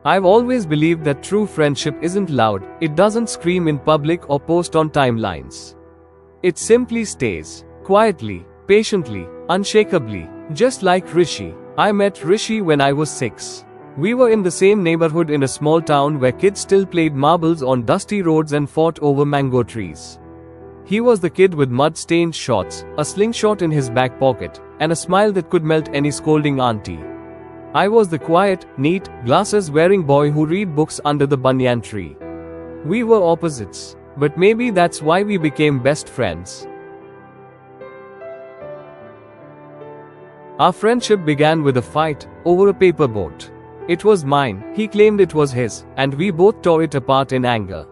I've always believed that true friendship isn't loud, it doesn't scream in public or post on timelines. It simply stays, quietly, patiently, unshakably, just like Rishi. I met Rishi when I was 6. We were in the same neighborhood in a small town where kids still played marbles on dusty roads and fought over mango trees. He was the kid with mud-stained shorts, a slingshot in his back pocket, and a smile that could melt any scolding auntie. I was the quiet, neat, glasses-wearing boy who read books under the banyan tree. We were opposites, but maybe that's why we became best friends. Our friendship began with a fight over a paper boat. It was mine, he claimed it was his, and we both tore it apart in anger.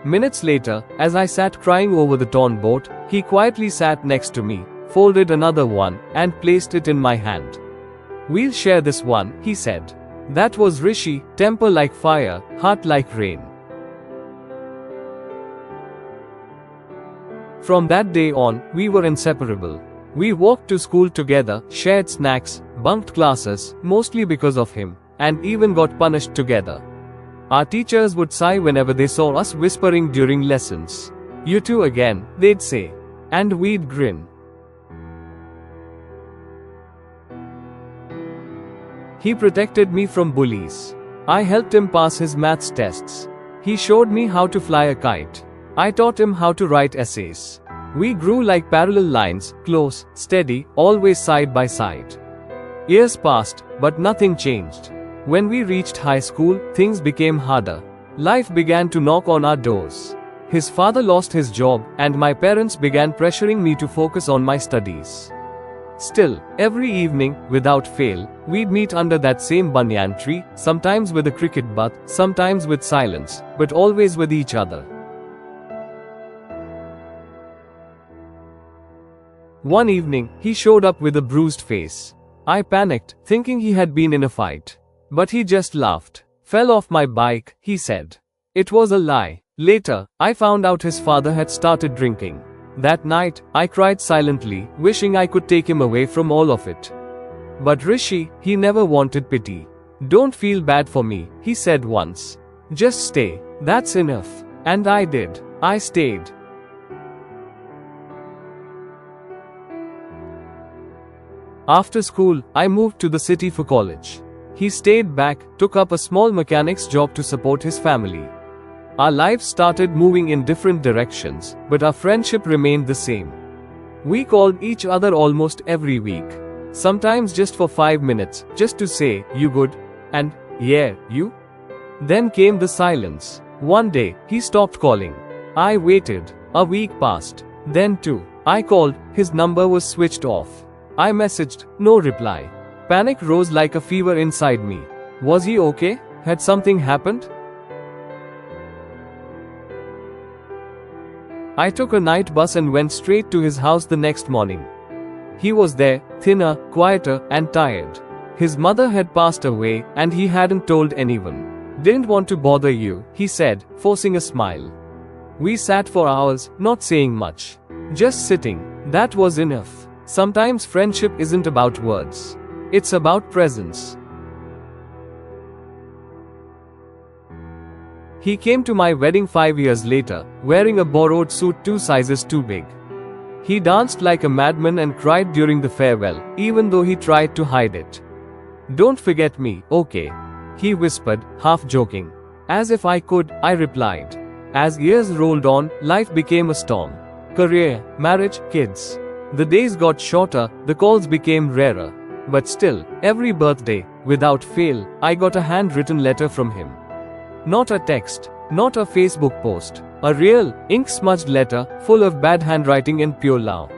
Minutes later, as I sat crying over the torn boat, he quietly sat next to me, folded another one, and placed it in my hand. "We'll share this one," he said. That was Rishi, temper like fire, heart like rain. From that day on, we were inseparable. We walked to school together, shared snacks, bunked classes, mostly because of him, and even got punished together. Our teachers would sigh whenever they saw us whispering during lessons. "You two again," they'd say. And we'd grin. He protected me from bullies. I helped him pass his maths tests. He showed me how to fly a kite. I taught him how to write essays. We grew like parallel lines, close, steady, always side by side. Years passed, but nothing changed. When we reached high school, things became harder. Life began to knock on our doors. His father lost his job, and my parents began pressuring me to focus on my studies. Still, every evening, without fail, we'd meet under that same banyan tree, sometimes with a cricket bat, sometimes with silence, but always with each other. One evening, he showed up with a bruised face. I panicked, thinking he had been in a fight. But he just laughed. "Fell off my bike," he said. It was a lie. Later, I found out his father had started drinking. That night, I cried silently, wishing I could take him away from all of it. But Rishi, he never wanted pity. "Don't feel bad for me," he said once. "Just stay. That's enough." And I did. I stayed. After school, I moved to the city for college. He stayed back, took up a small mechanic's job to support his family. Our lives started moving in different directions, but our friendship remained the same. We called each other almost every week. Sometimes just for 5 minutes, just to say, "You good?" and "Yeah, you?" Then came the silence. One day, he stopped calling. I waited. A week passed. Then 2. I called, his number was switched off. I messaged, no reply. Panic rose like a fever inside me. Was he okay? Had something happened? I took a night bus and went straight to his house the next morning. He was there, thinner, quieter, and tired. His mother had passed away, and he hadn't told anyone. "Didn't want to bother you," he said, forcing a smile. We sat for hours, not saying much. Just sitting. That was enough. Sometimes friendship isn't about words. It's about presence. He came to my wedding 5 years later, wearing a borrowed suit 2 sizes too big. He danced like a madman and cried during the farewell, even though he tried to hide it. "Don't forget me, okay?" he whispered, half joking. As if I could, I replied. As years rolled on, life became a storm. Career, marriage, kids. The days got shorter, the calls became rarer. But still, every birthday, without fail, I got a handwritten letter from him. Not a text, not a Facebook post, a real, ink-smudged letter, full of bad handwriting and pure love.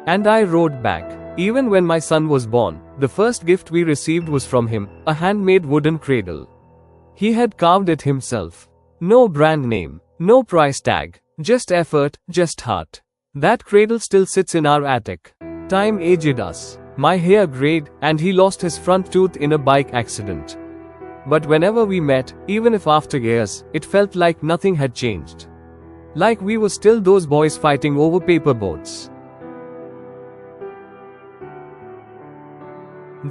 And I wrote back. Even when my son was born, the first gift we received was from him, a handmade wooden cradle. He had carved it himself. No brand name, no price tag, just effort, just heart. That cradle still sits in our attic. Time aged us. My hair grayed, and he lost his front tooth in a bike accident. But whenever we met, even if after years, it felt like nothing had changed. Like we were still those boys fighting over paper boats.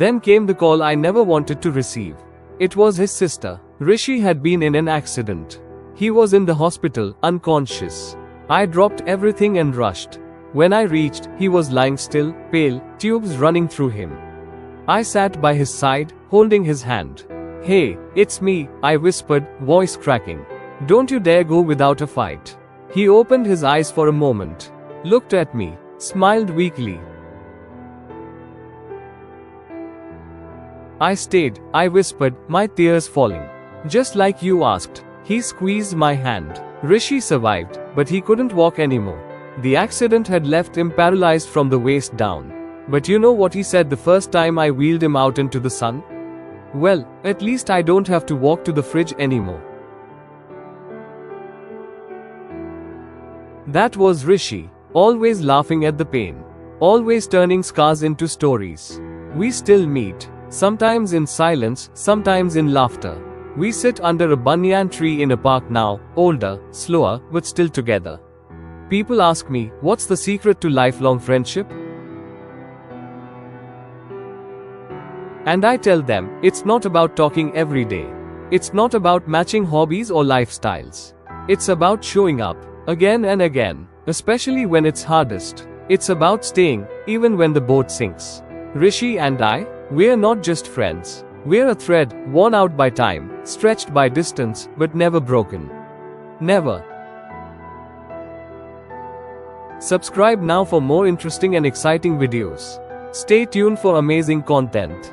Then came the call I never wanted to receive. It was his sister. Rishi had been in an accident. He was in the hospital, unconscious. I dropped everything and rushed. When I reached, he was lying still, pale, tubes running through him. I sat by his side, holding his hand. "Hey, it's me," I whispered, voice cracking. "Don't you dare go without a fight." He opened his eyes for a moment, looked at me, smiled weakly. I stayed, I whispered, my tears falling. "Just like you asked." He squeezed my hand. Rishi survived, but he couldn't walk anymore. The accident had left him paralyzed from the waist down. But you know what he said the first time I wheeled him out into the sun? "Well, at least I don't have to walk to the fridge anymore." That was Rishi, always laughing at the pain, always turning scars into stories. We still meet, sometimes in silence, sometimes in laughter. We sit under a banyan tree in a park now, older, slower, but still together. People ask me, what's the secret to lifelong friendship? And I tell them, it's not about talking every day. It's not about matching hobbies or lifestyles. It's about showing up, again and again, especially when it's hardest. It's about staying, even when the boat sinks. Rishi and I, we're not just friends. We're a thread, worn out by time, stretched by distance, but never broken. Never. Subscribe now for more interesting and exciting videos. Stay tuned for amazing content.